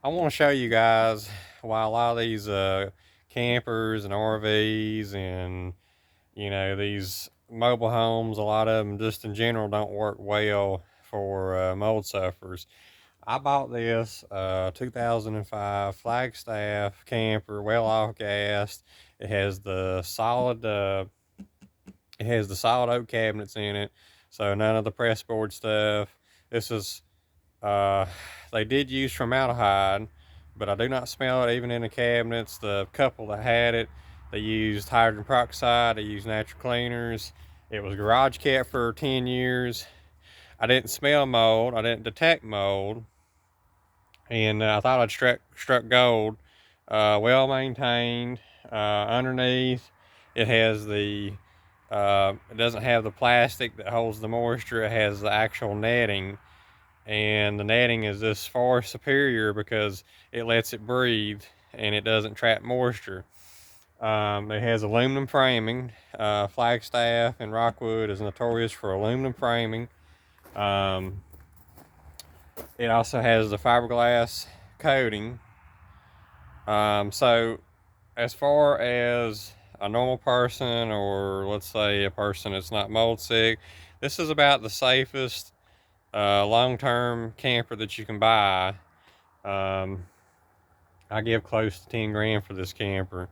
I want to show you guys why a lot of these campers and RVs and these mobile homes, a lot of them just in general don't work well for mold sufferers. I bought this 2005 Flagstaff camper, well off gassed. It has the solid oak cabinets in it, so none of the pressboard stuff. This is uh, they did use formaldehyde, but I do not smell it even in the cabinets. The couple that had it, they used hydrogen peroxide, they used natural cleaners. It was garage kept for 10 years. I didn't smell mold, I didn't detect mold, and I thought I'd struck gold. Well maintained. Underneath, it has it doesn't have the plastic that holds the moisture, it has the actual netting, and the netting is just far superior because it lets it breathe and it doesn't trap moisture. It has aluminum framing. Flagstaff and Rockwood is notorious for aluminum framing. Um, it also has the fiberglass coating. So, as far as a normal person, or let's say a person that's not mold sick, this is about the safest long-term camper that you can buy. Um, I give close to 10 grand for this camper,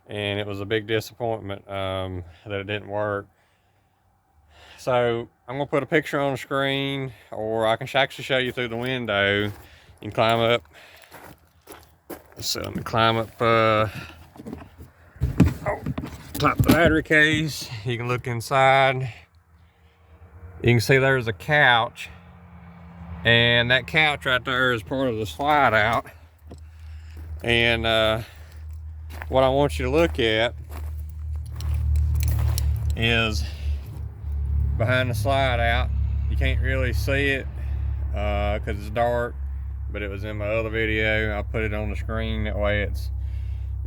and it was a big disappointment that it didn't work. So I'm gonna put a picture on the screen, or I can actually show you through the window. You can climb up. So let me climb up top the battery case. You can look inside. You can see there's a couch, and that couch right there is part of the slide out. And what I want you to look at is behind the slide out. You can't really see it because it's dark, but it was in my other video. I put it on the screen, that way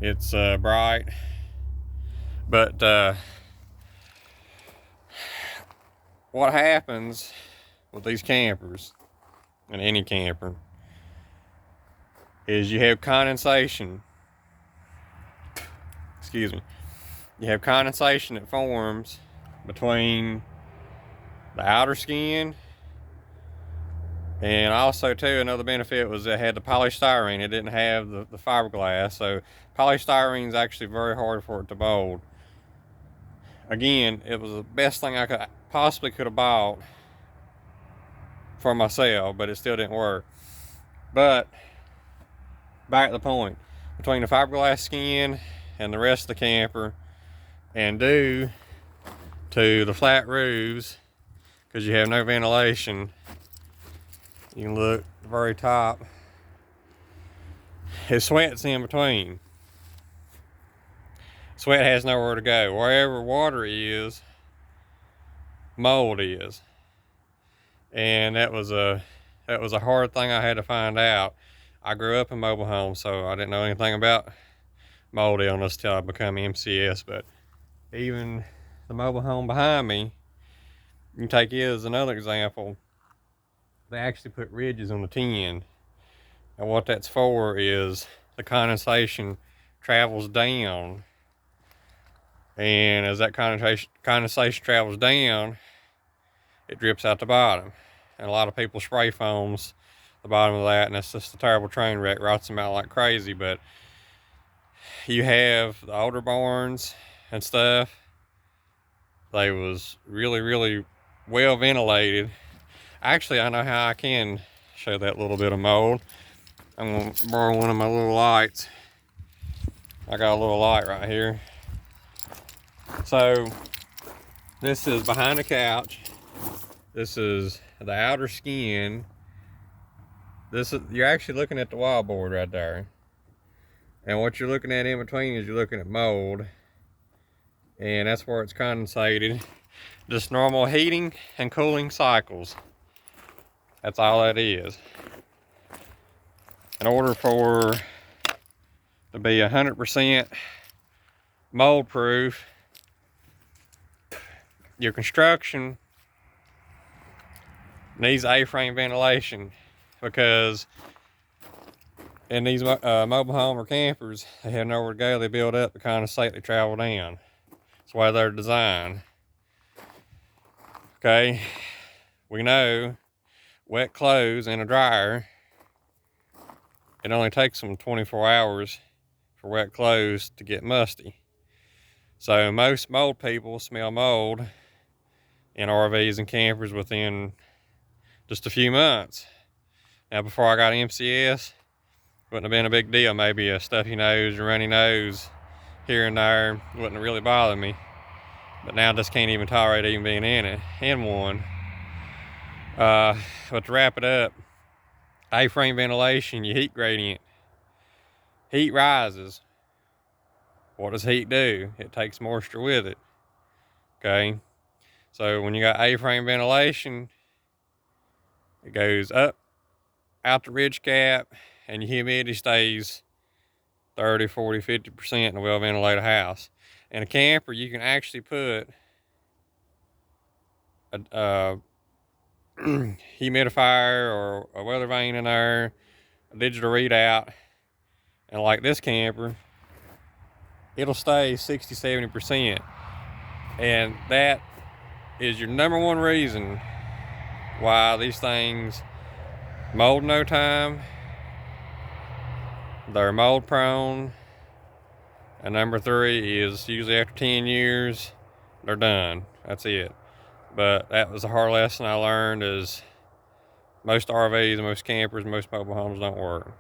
it's bright. But what happens with these campers, and any camper, is you have condensation. Excuse me. You have condensation that forms between the outer skin, and also too, another benefit was it had the polystyrene. It didn't have the fiberglass, so polystyrene is actually very hard for it to mold. Again, it was the best thing I could have bought for myself, but it still didn't work. But back to the point, between the fiberglass skin and the rest of the camper, and due to the flat roofs, because you have no ventilation, you can look at the very top, it sweats in between. Sweat has nowhere to go. Wherever water is, mold is. And that was a hard thing I had to find out. I grew up in mobile homes, so I didn't know anything about mold illness till I became MCS. But even the mobile home behind me, you can take it as another example. They actually put ridges on the tin, and what that's for is the condensation travels down, and as that condensation travels down, it drips out the bottom. And a lot of people spray foams the bottom of that, and it's just a terrible train wreck, rots them out like crazy. But you have the older barns and stuff, they was really well ventilated. Actually, I know how I can show that little bit of mold. I'm gonna borrow one of my little lights. I got a little light right here. So this is behind the couch. This is the outer skin. You're actually looking at the wallboard right there. And what you're looking at in between is you're looking at mold. And that's where it's condensated. Just normal heating and cooling cycles. That's all that is. In order for to be 100% mold proof, your construction needs A-frame ventilation, because And these mobile home or campers, they have nowhere to go. They build up to kind of safely travel down. That's why they're designed. Okay, we know wet clothes in a dryer, it only takes them 24 hours for wet clothes to get musty. So most mold people smell mold in RVs and campers within just a few months. Now, before I got MCS, wouldn't have been a big deal. Maybe a stuffy nose or runny nose here and there wouldn't really bother me. But now I just can't even tolerate even being in one. But to wrap it up, A-frame ventilation, your heat gradient. Heat rises. What does heat do? It takes moisture with it. Okay? So when you got A-frame ventilation, it goes up out the ridge cap and your humidity stays 30, 40, 50% in a well-ventilated house. In a camper, you can actually put a humidifier or a weather vane in there, a digital readout, and like this camper, it'll stay 60, 70%. And that is your number one reason why these things mold in no time. They're mold prone. And number 3 is usually after 10 years, they're done. That's it. But that was a hard lesson I learned, is most RVs, most campers, most mobile homes don't work.